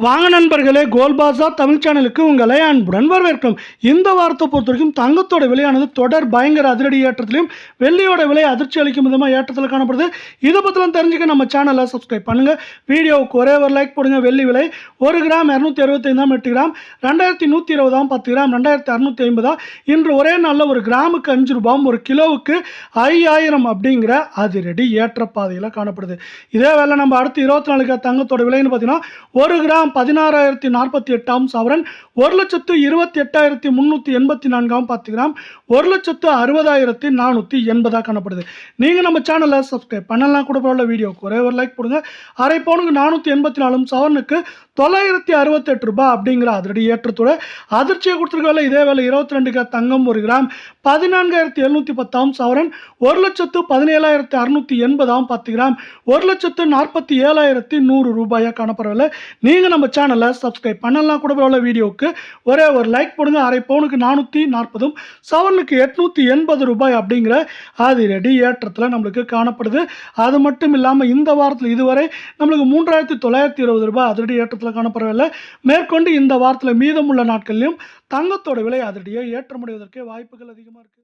வாங்க நண்பர்களே, கோல்ட் பாஸார் தமிழ் சேனலுக்கு உங்களை அன்புடன் வரவேற்கிறோம். இந்த வாரத்தை பொறுத்த வரைக்கும் தங்கத்தோட விலையானது தொடர் பயங்கர அதிரடி ஏற்றத்திலையும், வெள்ளியோட விலை அதிர்ச்சி அளிக்கும் விதமாக ஏற்றத்தில் காணப்படுது. இதை பற்றிலாம் தெரிஞ்சுக்க நம்ம சேனலை சப்ஸ்கிரைப் பண்ணுங்கள். வீடியோவுக்கு ஒரே ஒரு லைக் போடுங்க. வெள்ளி விலை 1 கிராம் 265 8 கிராம் 2120 10 கிராம் 2650. இன்று ஒரே நாளில் ஒரு கிராமுக்கு 5 ரூபாயும், ஒரு கிலோவுக்கு 5000 அப்படிங்கிற அதிரடி ஏற்ற பாதையில் காணப்படுது. இதே வேலை நம்ம அடுத்து 24 தங்கத்தோட விலைன்னு பார்த்தீங்கன்னா 1 கிராம் 16,048 சவரன் 1,28,384 10 கிராம் 1,60,480 காணப்படுது. நீங்கள் நம்ம சேனலை சப்ஸ்கிரைப் பண்ணலாம் கூட பரவாயில்ல. வீடியோக்கு ஒரே ஒரு லைக் போடுங்க. அரை பவுனுக்கு 484 சவரனுக்கு 968 ரூபாய் அப்படிங்கிற அதிரடி ஏற்றத்தோட அதிர்ச்சியை கொடுத்துருக்க வேலை. இதே வேலை 22 தங்கம் 1 கிராம் 14,710 சவரன் 1,17,680 10 கிராம் 1,47,100 ரூபாயாக காணப்படவில்லை. நீங்கள் நம்ம சேனலை சப்ஸ்கிரைப் பண்ணலாம் கூட பரவாயில்ல. வீடியோவுக்கு ஒரே ஒரு லைக் போடுங்க. அரை பவுனுக்கு 440 சவரனுக்கு 880 ரூபாய் அப்படிங்கிற அதிரடி ஏற்றத்தில் நம்மளுக்கு காணப்படுது. அது மட்டும் இல்லாமல் இந்த வாரத்தில் இதுவரை நம்மளுக்கு 3,920 ரூபாய் அதிரடி ஏற்றத்தில் காணப்படவில்லை. மேற்கொண்டு இந்த வாரத்தில் மீதமுள்ள நாட்களிலும் தங்கத்தோட விலை அதிரடியாக ஏற்றமடைவதற்கு வாய்ப்புகள் அதிகமாக இருக்குது.